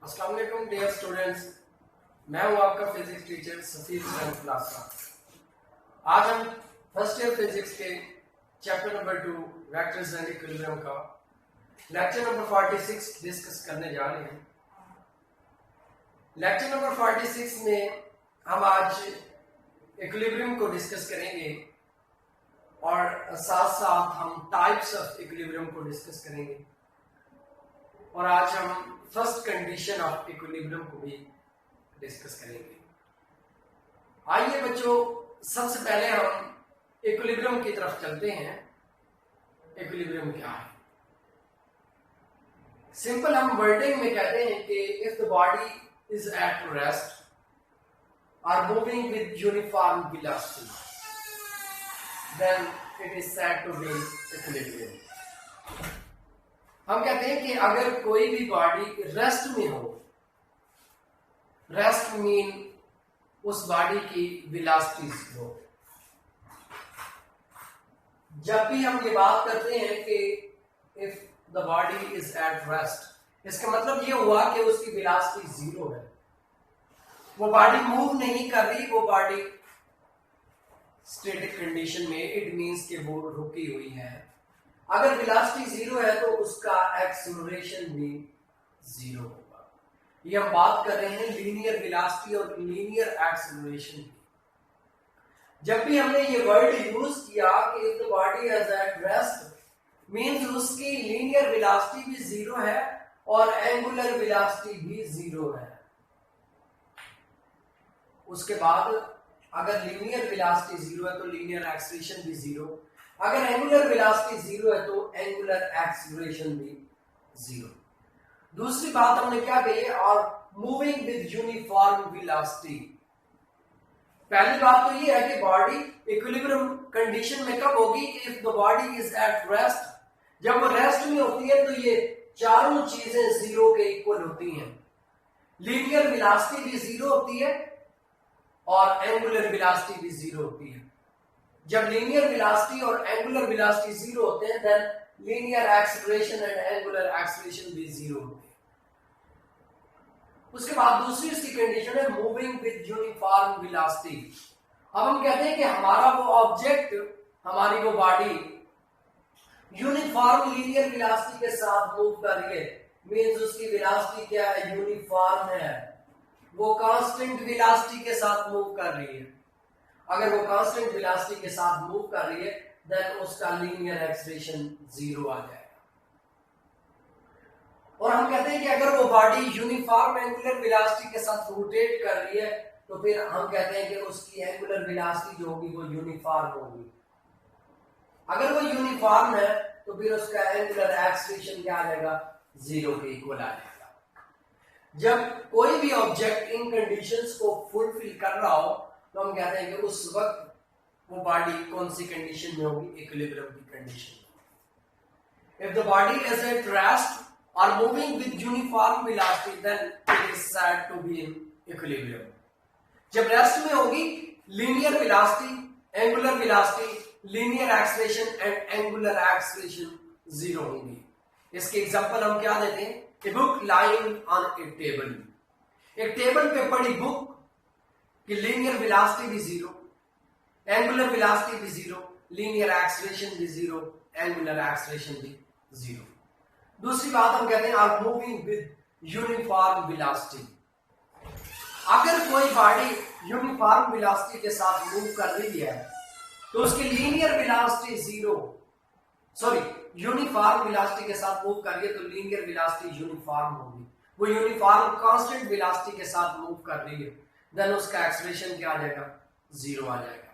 अस्सलाम वालेकुम dear students, मैं हूं आपका फिजिक्स टीचर सफीर हुसैन खुलासा। आज हम फर्स्ट ईयर फिजिक्स के chapter number 2 vectors and equilibrium का लेक्चर नंबर 46 डिस्कस करने जा रहे हैं। लेक्चर नंबर 46 में हम आज इक्विलिब्रियम को डिस्कस करेंगे और साथ साथ हम टाइप्स ऑफ इक्विलिब्रियम को डिस्कस करेंगे और आज हम फर्स्ट कंडीशन ऑफ इक्विलिब्रियम को भी डिस्कस करेंगे। आइए बच्चों, सबसे पहले हम इक्विलिब्रियम की तरफ चलते हैं। इक्विलिब्रियम क्या है? सिंपल हम वर्डिंग में कहते हैं कि if the body is at rest or moving with uniform velocity, then it is said to be equilibrium. हम कहते हैं कि अगर कोई भी बॉडी रेस्ट में हो, रेस्ट मीन उस बॉडी की वेलोसिटी हो। जब भी हम ये बात करते हैं कि if the body is at rest, इसका मतलब ये हुआ कि उसकी वेलोसिटी जीरो है, वो बॉडी मूव नहीं कर रही, वो बॉडी स्टैटिक कंडीशन में, इट मींस कि वो रुकी हुई है। अगर वेलोसिटी जीरो है तो उसका एक्सेलरेशन भी जीरो होगा। ये हम बात कर रहे हैं लीनियर वेलोसिटी और लीनियर एक्सेलरेशन की। जब भी हमने ये वर्ड यूज किया कि if the body is at rest, means उसकी लीनियर वेलोसिटी भी जीरो है और एंगुलर वेलोसिटी भी जीरो है। उसके बाद अगर लीनियर वेलोसिटी जीरो है तो लीनियर एक्सेलरेशन भी जीरो, अगर एंगुलर वेलोसिटी जीरो है तो एंगुलर एक्सेलरेशन भी जीरो। दूसरी बात हमने क्या कही है? और मूविंग विद यूनिफॉर्म वेलोसिटी। पहली बात तो ये है कि बॉडी इक्विलिब्रियम कंडीशन में कब होगी? कि if the body is at rest, जब वो रेस्ट में होती है तो ये चारों चीजें जीरो के इक्वल होती हैं। लीनियर वेलोसिटी भी जीरो होती है और एंगुलर वेलोसिटी भी जीरो होती है। जब लीनियर वेलोसिटी और एंगुलर वेलोसिटी जीरो होते हैं, then linear acceleration and angular acceleration भी जीरो होते हैं। उसके बाद दूसरी इसकी कंडीशन है मूविंग विद यूनिफॉर्म वेलोसिटी। अब हम कहते हैं कि हमारा वो ऑब्जेक्ट, हमारी वो बॉडी यूनिफॉर्म लीनियर वेलोसिटी के साथ मूव कर रही है, मींस उसकी वेलोसिटी क्या है? यूनिफॉर्म है, वो कांस्टेंट वेलोसिटी के साथ मूव कर रही है। अगर वो कांस्टेंट वेलोसिटी के साथ मूव कर रही है, देन उसका लीनियर एक्सेलरेशन जीरो आ जाएगा। और हम कहते हैं कि अगर वो बॉडी यूनिफॉर्म एंगुलर वेलोसिटी के साथ रोटेट कर रही है, तो फिर हम कहते हैं कि उसकी एंगुलर वेलोसिटी जो होगी वो यूनिफॉर्म होगी। अगर वो यूनिफॉर्म है तो फिर उसका एंगुलर एक्सेलरेशन क्या आ जाएगा? जीरो के इक्वल आ जाएगा। जब कोई भी ऑब्जेक्ट इन कंडीशंस को फुलफिल कर रहा हो तो हम कहते हैं कि उस वक्त वो बॉडी कौन सी कंडीशन में होगी? इक्विलिब्रियम की condition. If the body is at rest और moving with uniform velocity, then it is said to be in equilibrium. जब रेस्ट में होगी, linear velocity, angular velocity, linear acceleration and angular acceleration zero होंगी। इसके example हम क्या देते हैं? A book lying on a table. एक टेबल पे पड़ी बुक की लीनियर वेलोसिटी भी जीरो, एंगुलर वेलोसिटी भी जीरो, लीनियर एक्सेलरेशन भी जीरो, एंगुलर एक्सेलरेशन भी जीरो। दूसरी बात हम कहते हैं are moving with uniform velocity. अगर कोई बॉडी यूनिफॉर्म वेलोसिटी के साथ मूव कर रही है तो उसकी linear velocity zero, sorry uniform velocity के साथ मूव कर रही है तो लीनियर वेलोसिटी यूनिफॉर्म होगी। वो यूनिफॉर्म कांस्टेंट वेलोसिटी के साथ मूव कर रही है, देन उसका एक्सेलरेशन क्या आ जाएगा? जीरो आ जाएगा।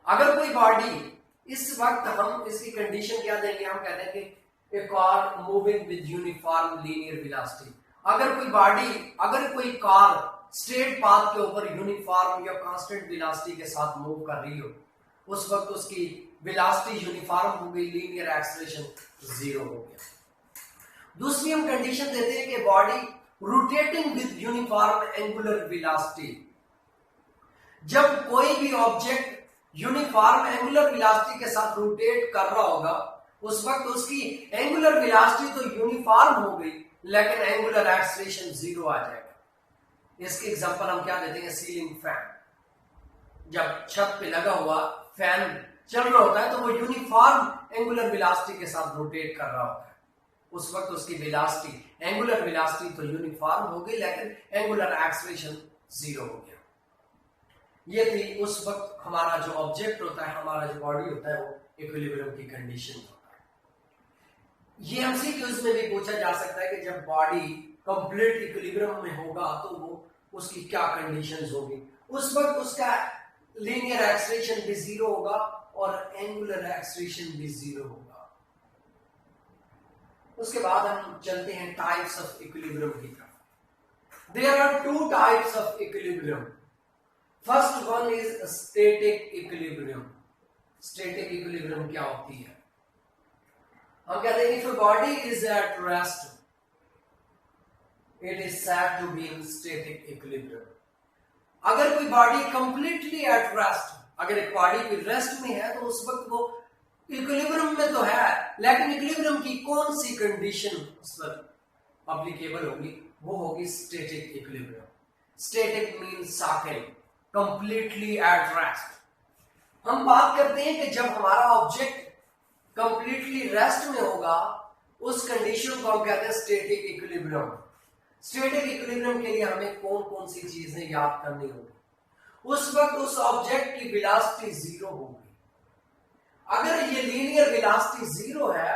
अगर कोई बॉडी, इस वक्त हम इसकी कंडीशन क्या देंगे? हम कहते हैं कि a car moving with uniform linear velocity. अगर कोई बॉडी, अगर कोई कार स्ट्रेट पाथ के ऊपर यूनिफॉर्म या कांस्टेंट वेलोसिटी के साथ मूव कर रही हो, उस वक्त उसकी वेलोसिटी यूनिफॉर्म हो गई, लीनियर एक्सेलरेशन जीरो हो गया। दूसरी हम कंडीशन देते हैं कि body rotating with uniform angular velocity. जब कोई भी ऑब्जेक्ट यूनिफॉर्म एंगुलर वेलोसिटी के साथ रोटेट कर रहा होगा, उस वक्त उसकी एंगुलर वेलोसिटी तो यूनिफॉर्म हो गई, लेकिन एंगुलर एक्सेलरेशन 0 आ जाएगा। इसकी एग्जांपल हम क्या देते हैं, सीलिंग फैन। जब छत पे लगा हुआ फैन चल रहा होता है तो वो यूनिफॉर्म एंगुलर वेलोसिटी के साथ रोटेट कर रहा होता है। उस वक्त उसकी वेलोसिटी, एंगुलर वेलोसिटी तो यूनिफॉर्म हो गई, लेकिन एंगुलर एक्सेलरेशन 0 हो गया। ये थी उस वक्त हमारा जो ऑब्जेक्ट होता है, हमारा जो बॉडी होता है, वो इक्विलिब्रियम की कंडीशन होता है। ये एमसीक्यूज में भी पूछा जा सकता है कि जब बॉडी कंप्लीट इक्विलिब्रियम में होगा तो वो उसकी क्या कंडीशंस होगी। उस वक्त उसका लीनियर एक्सेलरेशन भी 0 होगा और एंगुलर एक्सेलरेशन भी 0 होगा। उसके बाद हम चलते हैं टाइप्स ऑफ इक्विलिब्रियम की तरफ। There are 2 types of equilibrium. First one is static equilibrium. Static equilibrium क्या होती है? हम कहते हैं if a body is at rest it is said to be in static equilibrium. अगर कोई बॉडी कंप्लीटली एट रेस्ट, अगर एक बॉडी की रेस्ट में है तो उस वक्त वो इक्विलिब्रियम में तो है, लेकिन इक्विलिब्रियम की कौन सी कंडीशन उस पर एप्लीकेबल होगी? वो होगी स्टैटिक इक्विलिब्रियम। स्टैटिक मींस सॉकेल, कंप्लीटली एट रेस्ट। हम बात करते हैं कि जब हमारा ऑब्जेक्ट कंप्लीटली रेस्ट में होगा, उस कंडीशन को हम कहते हैं स्टैटिक इक्विलिब्रियम। स्टैटिक इक्विलिब्रियम के लिए हमें कौन कौन सी चीजें याद करनी होगी? उस वक्त उस ऑब्जेक्ट की वेलोसिटी 0 होगी। अगर ये लीनियर वेलोसिटी 0 है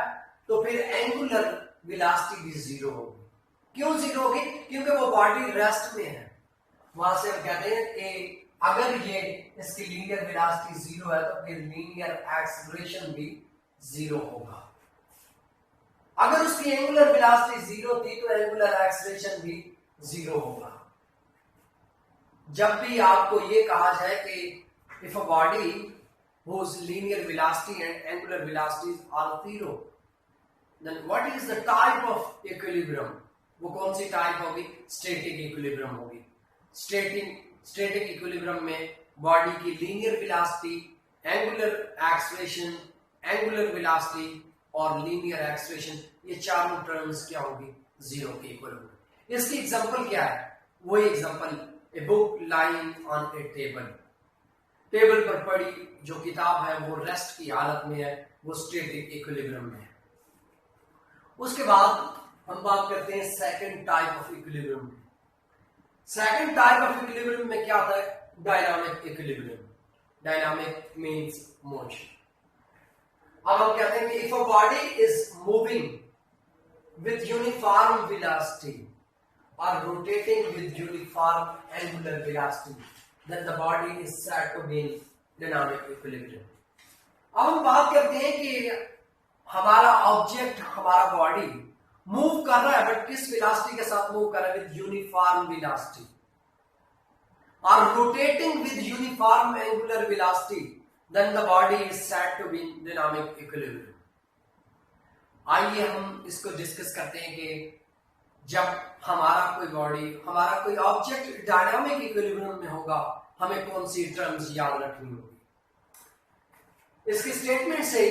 तो फिर एंगुलर वेलोसिटी भी 0 होगी। क्यों 0 होगी? क्योंकि वो बॉडी रेस्ट में है। वहां से हम कहते हैं कि अगर ये इसकी लीनियर वेलोसिटी 0 है तो फिर लीनियर एक्सेलरेशन भी 0 होगा। अगर उसकी एंगुलर वेलोसिटी 0 थी तो एंगुलर एक्सेलरेशन भी 0 होगा। जब भी आपको ये कहा जाए कि if a body whose linear velocity and angular velocities are 0, then what is the type of equilibrium? वो कौन सी टाइप होगी? स्टैटिक इक्विलिब्रियम होगी। स्टैटिक इक्विलिब्रियम में बॉडी की linear velocity, angular acceleration, angular velocity और लीनियर एक्सेलरेशन, ये चारों terms क्या होगी? 0 के इक्वल होगी। इसकी एग्जांपल क्या है? वही example, a book lying on A table. Table पर पड़ी जो किताब है वो रेस्ट की हालत में है, वो स्टैटिक इक्विलिब्रियम में है। उसके बाद हम बात करते हैं सेकंड टाइप ऑफ इक्विलिब्रियम में। सेकंड टाइप ऑफ इक्विलिब्रियम में क्या आता है? Dynamic equilibrium. Dynamic means motion. अब हम कहते हैं कि if a body is moving with uniform velocity और rotating with uniform angular velocity, then the body is said to be in dynamic equilibrium. अब हम बात करते हैं कि हमारा ऑब्जेक्ट, हमारा बॉडी मूव कर रहा है, बट किस वेलोसिटी के साथ मूव कर रहा है? विद यूनिफॉर्म वेलोसिटी और rotating with uniform angular velocity, then the body is said to be in dynamic equilibrium. आइए हम इसको डिस्कस करते हैं कि जब हमारा कोई बॉडी, हमारा कोई ऑब्जेक्ट डायनामिक इक्विलिब्रियम में होगा, हमें कौन सी टर्म्स याद रखनी होगी? इसकी स्टेटमेंट से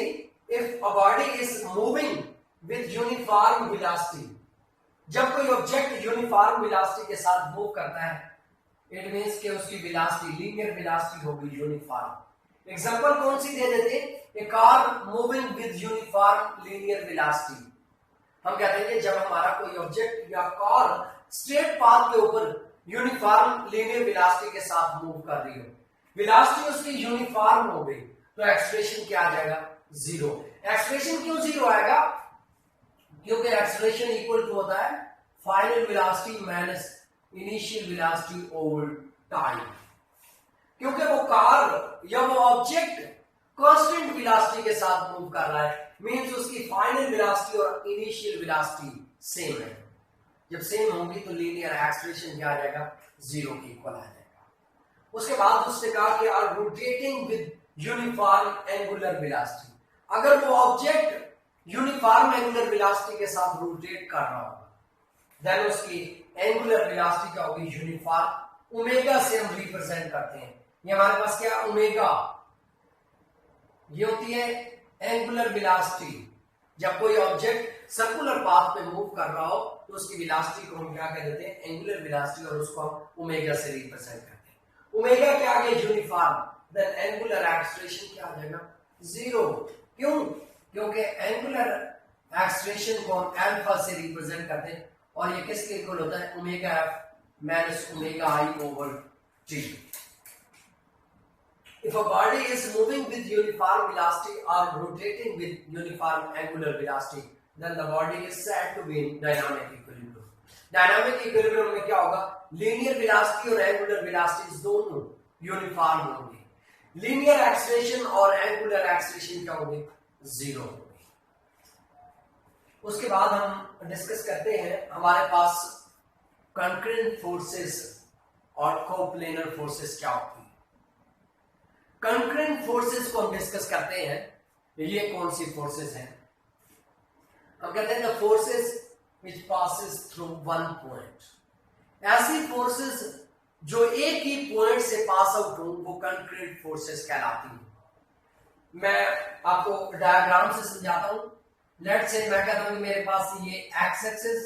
if a body is moving with uniform velocity, जब कोई ऑब्जेक्ट यूनिफॉर्म वेलोसिटी के साथ मूव करता है, इट मींस कि उसकी वेलोसिटी, लीनियर वेलोसिटी होगी यूनिफॉर्म। एग्जांपल कौन सी दे देते हैं? A car moving with uniform linear velocity. हम कहते हैं कि जब हमारा कोई ऑब्जेक्ट या कार स्ट्रेट पाथ के ऊपर यूनिफॉर्म लीनियर वेलोसिटी के साथ मूव कर रही हो, वेलोसिटी उसकी यूनिफॉर्म हो गई, तो एक्सेलरेशन क्या आ जाएगा? 0। एक्सेलरेशन क्यों 0 आएगा? क्योंकि एक्सेलरेशन इक्वल टू होता है final velocity minus initial velocity over time. क्योंकि वो कार या वो ऑब्जेक्ट कांस्टेंट वेलोसिटी के साथ मूव कर रहा है, मींस उसकी फाइनल वेलोसिटी और इनिशियल वेलोसिटी सेम है। जब सेम होगी तो लीनियर एक्सेलरेशन क्या आ जाएगा? 0 के इक्वल आ जाएगा। उसके बाद उसने कहा कि are rotating with uniform angular velocity. अगर वो ऑब्जेक्ट यूनिफॉर्म एंगुलर वेलोसिटी के साथ रोटेट कर रहा होगा, देन उसकी एंगुलर वेलोसिटी क्या होगी? यूनिफॉर्म। ओमेगा से हम रिप्रेजेंट करते हैं। ये हमारे पास क्या? ओमेगा। ये होती है एंगुलर वेलोसिटी जब कोई ऑब्जेक्ट सर्कुलर पाथ पे मूव कर रहा हो तो उसकी वेलोसिटी को हम क्या कह देते हैं, एंगुलर वेलोसिटी, और उसको हम ओमेगा से रिप्रेजेंट करते हैं। ओमेगा क्या आ गया, यूनिफॉर्म, देन एंगुलर एक्सेलरेशन क्या आ जाएगा, 0। क्यों? क्योंकि एंगुलर एक्सेलरेशन को हम अल्फा से रिप्रेजेंट करते हैं और ये किसके इक्वल होता है, omega F minus omega I over T. If a body is moving with uniform velocity or rotating with uniform angular velocity, then the body is said to be in dynamic equilibrium. Dynamic equilibrium में क्या होगा, linear velocity और angular velocity दोनों uniform होंगे, linear acceleration और angular acceleration क्या होंगे, 0 होंगे। उसके बाद हम डिस्कस करते हैं हमारे पास कंकरेंट फोर्सेस और कोप्लेनर फोर्सेस क्या होती है। कंकरेंट फोर्सेस को हम डिस्कस करते हैं, ये कौन सी फोर्सेस हैं, हम कहते हैं the forces which passes through one point. ऐसी फोर्सेस जो एक ही पॉइंट से पास आउट हो वो कंकरेंट फोर्सेस कहलाती हैं। मैं आपको डायग्राम से समझाता हूं। लेट्स से मैं कहता हूं कि मेरे पास ये एक्स एक्सिस,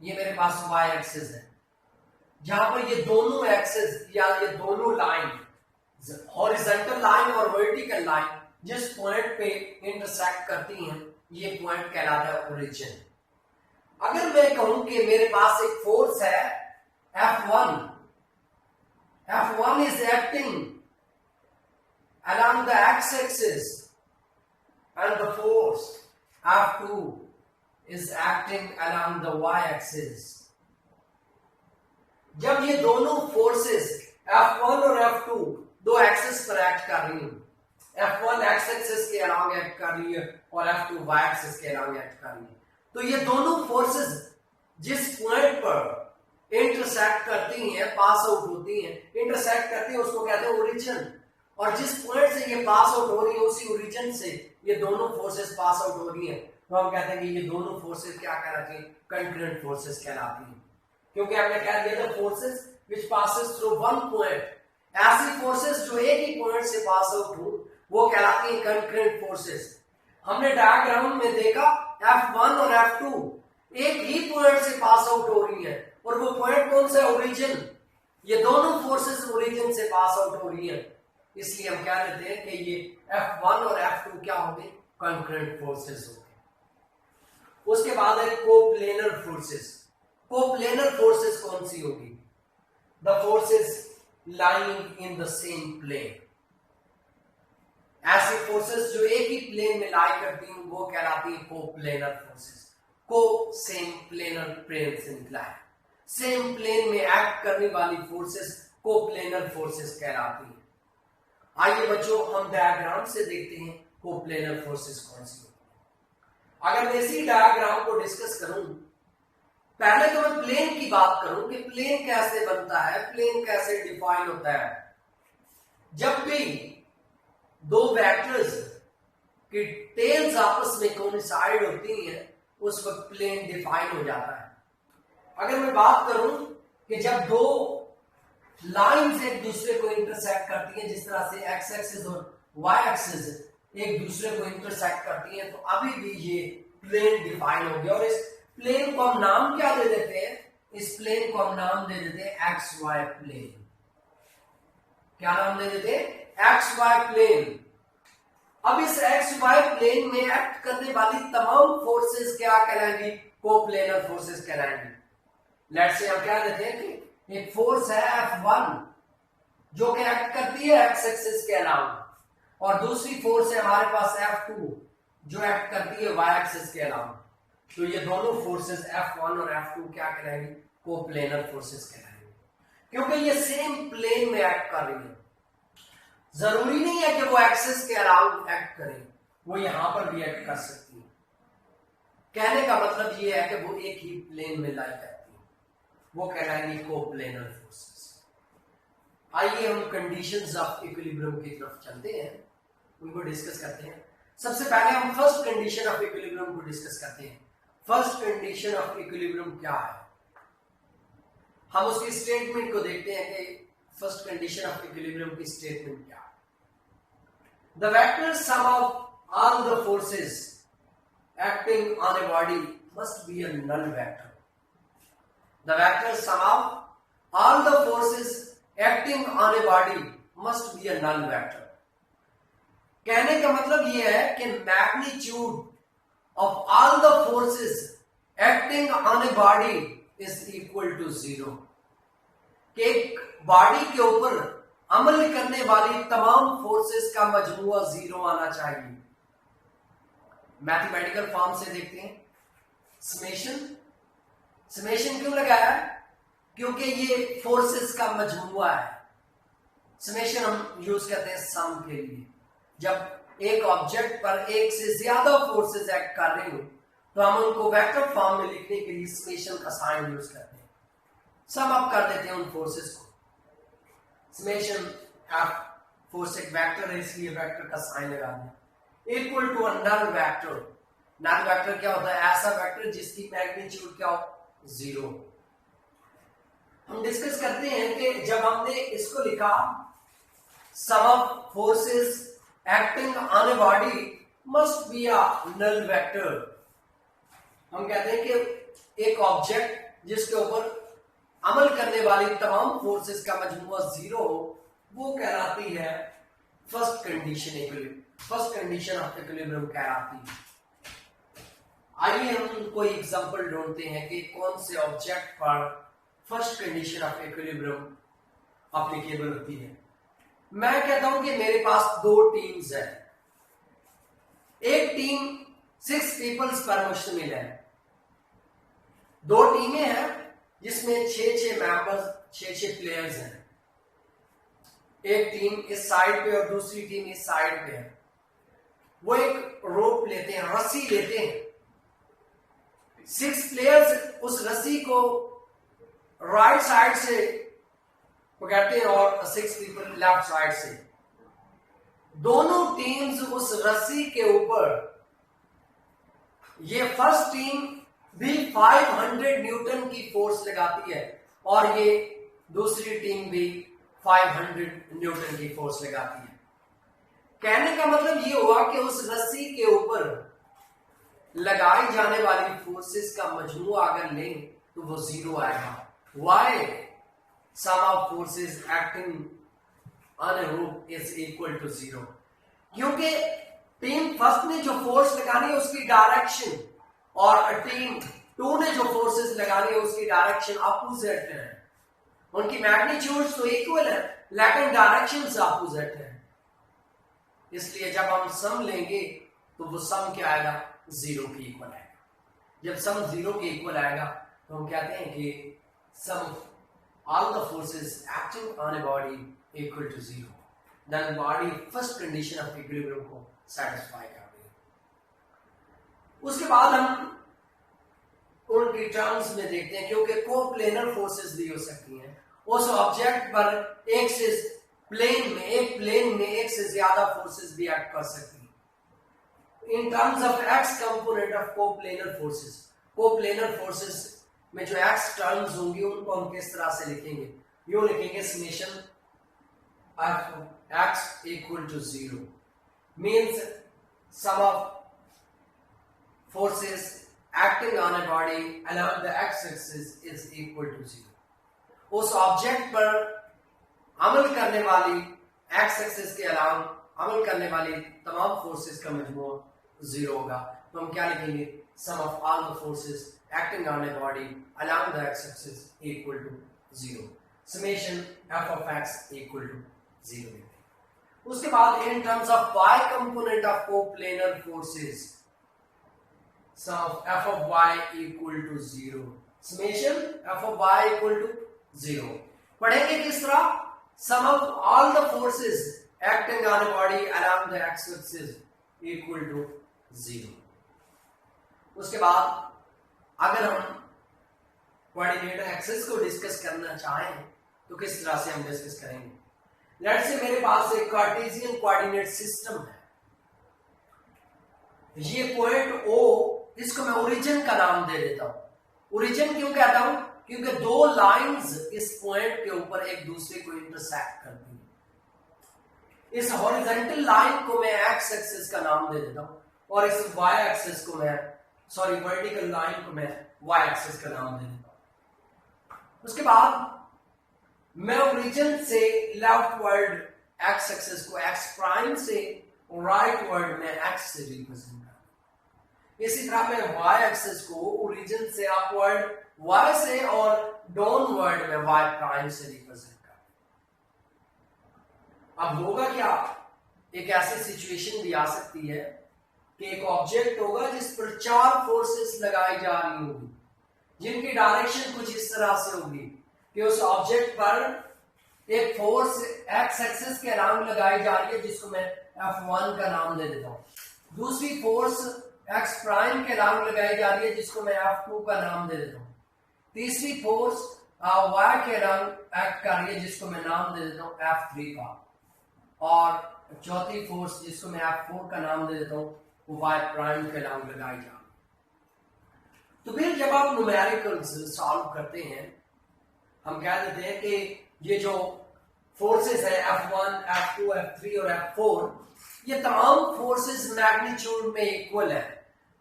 ये मेरे पास वाई एक्सिस है, जहां पर ये दोनों एक्सिस या ये दोनों लाइन, हॉरिजॉन्टल लाइन और वर्टिकल लाइन जिस पॉइंट पे इंटरसेक्ट करती हैं, ये पॉइंट कहलाता है ओरिजिन। अगर मैं कहूं कि मेरे पास एक फोर्स है F1, F1 is acting along the x-axis and the force F2 is acting along the y-axis। जब ये दोनों फोर्सेस F1 और F2 दो एक्सिस पर एक्ट कर रही है, F1 एक्स एक्सिस के अलॉन्ग एक्ट कर रही है और F2 वाई एक्सिस के अलॉन्ग एक्ट कर रही है, तो ये दोनों फोर्सेस जिस पॉइंट पर इंटरसेक्ट करती हैं, पास आउट होती हैं, इंटरसेक्ट करती हैं, उसको कहते हैं ओरिजिन। और जिस पॉइंट से ये पास आउट हो रही है उसी ओरिजिन से ये दोनों फोर्सेस पास आउट हो रही हैं, तो हम कहते हैं कि ये दोनों फोर्सेस क्या कहलाती हैं, कंकरेंट फोर्सेस कहलाती हैं। क्योंकि हमने कह दिया था forces which passes through one point, ऐसी फोर्सेस जो एक ही पॉइंट से पास आउट हो वो कहलाती है कंकरेंट फोर्सेस। हमने डायग्राम में देखा F1 और F2 एक ही पॉइंट से पास आउट हो रही है और वो पॉइंट कौन सा है, ओरिजिन। ये दोनों फोर्सेस ओरिजिन से पास आउट हो रही है, इसलिए हम क्या लेते हैं कि ये F1 और F2 क्या होंगे, कंकरेंट फोर्सेस होंगे। उसके बाद है कोप्लेनर फोर्सेस। कोप्लेनर फोर्सेस कौन सी होगी, the forces lying in the same plane। ऐसी फोर्सेस जो एक ही प्लेन में लाई करती हैं वो कहलाती है कोप्लेनर फोर्सेस। को same planar planes imply, same plane में एक्ट करने वाली फोर्सेस कोप्लेनर फोर्सेस कहलाती हैं। आइए बच्चों हम डायग्राम से देखते हैं कोप्लेनर फोर्सेस कौन सी होती है। अगर मैं इसी डायग्राम को डिस्कस करूं, पहले तो मैं प्लेन की बात करूं कि प्लेन कैसे बनता है, प्लेन कैसे डिफाइन होता है। जब भी दो वेक्टर्स की टेल्स आपस में कोइंसाइड होती हैं उस वक्त प्लेन डिफाइन हो जाता है। अगर मैं बात करूं कि जब दो लाइंस एक दूसरे को इंटरसेक्ट करती हैं, जिस तरह से एक्स एक्सिस और वाई एक्सिस एक दूसरे को इंटरसेक्ट करती हैं, तो अभी भी ये प्लेन डिफाइन हो गया। और इस प्लेन को हम नाम क्या दे देते हैं, इस प्लेन को हम नाम दे देते हैं एक्स वाई प्लेन। क्या नाम दे देते हैं, एक्स वाई प्लेन। अब इस एक्स वाई प्लेन में एक्ट करने वाली तमाम फोर्सेस क्या कहलाएंगी, कोप्लेनर फोर्सेस कहलाएंगी। लेट्स से हम क्या देते हैं कि एक फोर्स है F1 जो कि एक्ट करती है एक्स एक्सिस के अलावा, और दूसरी फोर्स है हमारे पास F2 जो एक्ट करती है वाई एक्सिस के अलावा। तो ये दोनों फोर्सेस F1 और F2 क्या कहलाएंगे, कोप्लेनर फोर्सेस कहलाएंगे, क्योंकि ये सेम प्लेन में एक्ट कर रही है। जरूरी नहीं है कि वो एक्सिस के अराउंड एक्ट करें, वो यहां पर भी एक्ट कर सकती है। कहने का मतलब ये है कि वो एक ही प्लेन में लाई करती है, वो कहलाएंगी कोप्लेनर फोर्सेस। आइए हम कंडीशंस ऑफ इक्विलिब्रियम की तरफ चलते हैं, उनको डिस्कस करते हैं। सबसे पहले हम फर्स्ट कंडीशन ऑफ इक्विलिब्रियम को डिस्कस करते हैं। फर्स्ट कंडीशन ऑफ इक्विलिब्रियम क्या है, हम उसकी स्टेटमेंट को देखते हैं कि फर्स्ट कंडीशन ऑफ इक्विलिब्रियम की स्टेटमेंट क्या है। The vector sum of all the forces acting on a body must be a null vector. The vector sum of all the forces acting on a body must be a null vector. कहने का मतलब यह है कि magnitude of all the forces acting on a body is equal to 0. कि एक body के ऊपर अमल करने वाली तमाम फोर्सेस का मजमूआ 0 आना चाहिए. मैथमेटिकल फॉर्म से देखते हैं. समेशन क्यों लगाया है? क्योंकि ये फोर्सेस का मजमूआ है. समेशन हम यूज करते हैं सम के लिए. जब एक ऑब्जेक्ट पर एक से ज्यादा फोर्सेस एक्ट कर रही हो तो हम उनको वेक्टर फॉर्म में लिखने के लिए समेशन का साइन यूज करते हैं. सम अप कर देते हैं उन फोर्सेस को. समेशन एफ फोर्स एक वेक्टर है इसलिए वेक्टर का साइन लगा दिया. Equal to null vector. Null vector क्या होता है? ऐसा वेक्टर जिसकी मैग्नीट्यूड क्या हो? 0. हम डिस्कस करते हैं कि जब हमने इसको लिखा sum of forces acting on a body must be a null vector. हम कहते हैं कि एक ऑब्जेक्ट जिसके ऊपर अमल करने वाली तमाम फोर्सेस का मजमूआ 0 हो वो कहलाती है first condition equilibrium. First condition of equilibrium कहलाती है. आइए हम कोई एग्जांपल ढूंढते हैं कि कौन से ऑब्जेक्ट पर first condition of equilibrium applicable होती है. मैं कहता हूं कि मेरे पास 2 टीम्स है. एक टीम 6 पीपल्स पर मुश्तमिल है. 2 टीमें हैं जिसमें 6 मेंबर्स 6 प्लेयर्स हैं. एक टीम इस साइड पे और दूसरी टीम इस साइड पे है. वो एक रोप लेते हैं, रस्सी लेते हैं. 6 प्लेयर्स उस रस्सी को राइट साइड से पकड़ते हैं और 6 पीपल लेफ्ट साइड से. दोनों टीम्स उस रस्सी के ऊपर, ये फर्स्ट टीम भी 500 न्यूटन की फोर्स लगाती है और ये दूसरी टीम भी 500 न्यूटन की फोर्स लगाती है. कहने का मतलब ये हुआ कि उस रस्सी के ऊपर लगाई जाने वाली फोर्सेस का मजमूआ अगर लें तो वो 0 आएगा. Why? Sum of forces acting on a rope is equal to 0. क्योंकि टीम फर्स्ट ने जो फोर्स लगानी है उसकी डायरेक्शन और टीम 2 ने जो फोर्सेस लगानी है उसकी डायरेक्शन अपोजिट है. उनकी मैग्नीट्यूड तो इक्वल है लेकिन डायरेक्शन अपोजिट है. इसलिए जब हम सम लेंगे तो वो सम क्या आएगा? 0 के इक्वल आएगा. जब सम 0 के इक्वल आएगा तो हम कहते हैं कि सम all the forces acting on a body equal to 0. Then body first condition of equilibrium को satisfy कर रही है. उसके बाद हम उनकी टर्म्स में देखते हैं क्योंकि कोप्लेनर फोर्सेस भी हो सकती हैं. उस ऑब्जेक्ट पर एक से प्लेन में एक से ज्यादा फोर्सेस भी एक्ट कर सकती हैं. In terms of x component of coplanar forces में जो एक्स टर्म्स होंगी उनको हम किस तरह से लिखेंगे? यूं लिखेंगे summation x equal to 0 means sum of forces acting on a body along the x axis is equal to 0. उस ऑब्जेक्ट पर अमल करने वाली एक्स एक्सिस के अलावा अमल करने वाली तमाम फोर्सेस का मजमूआ 0 होगा. तो हम क्या लिखेंगे? Sum of all the forces acting on a body along the x-axis equal to 0. Summation f of x equal to 0. उसके बाद in terms of y component of coplanar forces, sum of f of y equal to 0. Summation f of y equal to 0. पढ़ेंगे किस तरह? Sum of all the forces acting on a body along the x-axis equal to 0. उसके बाद अगर हम coordinate axis को discuss करना चाहें तो किस तरह से हम डिस्कस करेंगे? लेट्स से मेरे पास एक कार्टेशियन कोऑर्डिनेट सिस्टम है. ये पॉइंट O, इसको मैं ओरिजिन का नाम दे देता हूं. ओरिजिन क्यों कहता हूं? क्योंकि 2 लाइंस इस पॉइंट के ऊपर एक दूसरे को इंटरसेक्ट करती हैं. इस हॉरिजॉन्टल लाइन को मैं एक्स एक्सिस का नाम दे देता हूं और इस वाई एक्सिस को मैं वर्टिकल लाइन को मैं वाई एक्सिस का नाम दे देता हूं। उसके बाद मैं ओरिजिन से लेफ्ट वर्ड एक्स एक्सिस को एक्स प्राइम से राइट वर्ड में एक्स से रिप्रेजेंट कर, इसी तरह मैं वाई एक्सिस को ओरिजिन से अपवर्ड वाई से और डाउनवर्ड में वाई प्राइम से रिप्रेजेंट कर। अब होगा क्या, एक ऐसी सिचुएशन भी आ सकती है कि एक ऑब्जेक्ट होगा जिस पर 4 फोर्सेस लगाई जा रही होगी, जिनकी डायरेक्शन कुछ इस तरह से होगी कि उस ऑब्जेक्ट पर एक फोर्स एक्स एक्सिस के अराउंड लगाई जा रही है जिसको मैं F1 का नाम दे देता हूं। दूसरी फोर्स एक्स प्राइम के अराउंड लगाई जा रही है जिसको मैं F2 का नाम दे देता हूं। तीसरी फोर्स वाई के अराउंड एक्ट कर रही है जिसको मैं नाम दे देता हूं F3 का, और चौथी फोर्स जिसको मैं F4 का नाम दे देता हूं वो वाई प्राइम के अराउंड लगाई जा रही है। तो फिर जब आप न्यूमेरिकल्स सॉल्व करते हैं, हम कह देते हैं कि ये जो फोर्सेस है F1, F2, F3 और F4, ये तमाम फोर्सेस मैग्नीट्यूड में इक्वल है।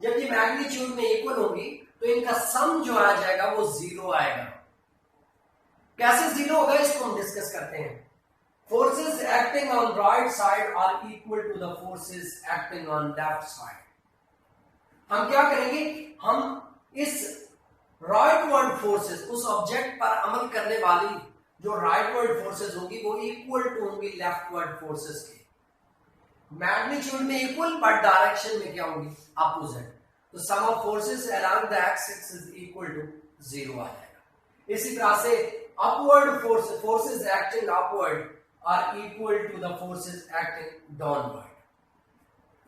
जब ये मैग्नीट्यूड में इक्वल होगी तो इनका सम जो आ जाएगा वो 0 आएगा। कैसे 0 होगा इसको हम डिस्कस करते हैं। Forces acting on right side are equal to the forces acting on left side. हम क्या करेंगे, हम इस राइट वर्ड फोर्सेस, उस ऑब्जेक्ट पर अमल करने वाली जो राइट वर्ड फोर्सेस होगी वो इक्वल टू होंगी लेफ्ट वर्ड फोर्सेस के। मैग्नीट्यूड में इक्वल बट डायरेक्शन में क्या होंगी, अपोजिट। तो sum of forces along the x axis equal to 0 आ जाएगा। इसी तरह से upward forces acting upward are equal to the forces acting downward.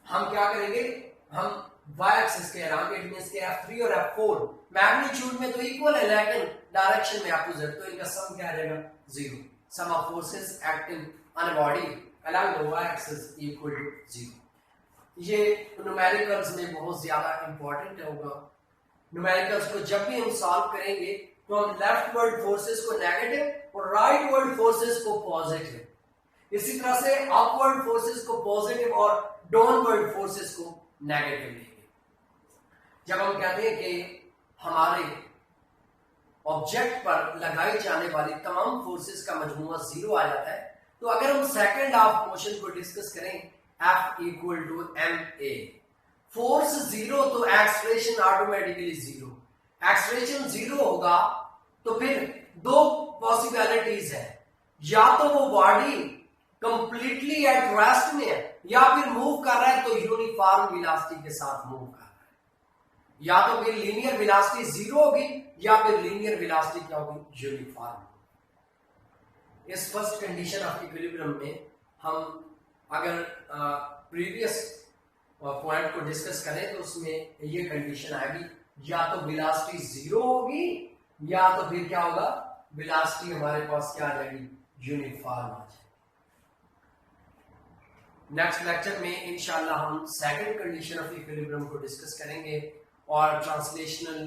हम क्या करेंगे, हम वाई एक्सिस के अराउंड, इट मींस के F3 और F4 मैग्नीट्यूड में तो इक्वल है लेकिन डायरेक्शन में अपोजिट, तो इनका सम क्या आ जाएगा 0। Sum of forces acting on a body along the Y axis equal to 0। ये न्यूमेरिकल्स में बहुत ज्यादा इंपॉर्टेंट होगा। न्यूमेरिकल्स को जब भी हम सॉल्व करेंगे तो हम लेफ्ट वर्ड फोर्सेस को नेगेटिव और राइट वर्ड फोर्सेस को पॉजिटिव, इसी तरह से अपवर्ड फोर्सेस को पॉजिटिव और डाउनवर्ड फोर्सेस को नेगेटिव लेंगे। जब हम कहते हैं कि हमारे ऑब्जेक्ट पर लगाई जाने वाली तमाम फोर्सेस का मजमूआ 0 आ जाता है, तो अगर हम सेकंड हाफ मोशन को डिस्कस करें F equal to ma, force 0 तो एक्सलेरेशन ऑटोमेटिकली 0। एक्सलेरेशन 0 होगा तो फिर दो पॉसिबिलिटीज है, या तो वो बॉडी कंप्लीटली एट रेस्ट में है या फिर मूव कर रहा है तो यूनिफॉर्म वेलोसिटी के साथ मूव कर रहा है, या तो फिर लीनियर वेलोसिटी 0 होगी या फिर लीनियर वेलोसिटी क्या होगी, यूनिफॉर्म। इस फर्स्ट कंडीशन ऑफ इक्विलिब्रियम में हम अगर प्रीवियस पॉइंट को डिस्कस करें तो उसमें ये कंडीशन आएगी, या तो वेलोसिटी 0 होगी या तो फिर क्या होगा, वेलोसिटी हमारे पास क्या आ जाएगी, यूनिफॉर्म आ जाएगी। नेक्स्ट लेक्चर में इंशाल्लाह हम सेकंड कंडीशन ऑफ इक्विलिब्रियम को डिस्कस करेंगे और ट्रांसलेशनल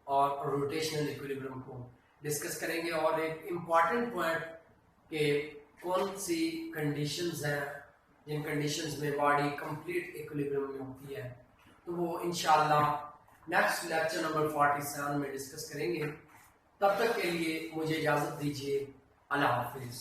और रोटेशनल इक्विलिब्रियम को डिस्कस करेंगे, और एक इंपॉर्टेंट पॉइंट के कौन सी कंडीशंस हैं जिन कंडीशंस में बॉडी कंप्लीट इक्विलिब्रियम में होती है, तो वो इंशाल्लाह नेक्स्ट लेक्चर नंबर 47 में डिस्कस करेंगे। तब तक के लिए मुझे इजाजत दीजिए। अल्लाह हाफिज।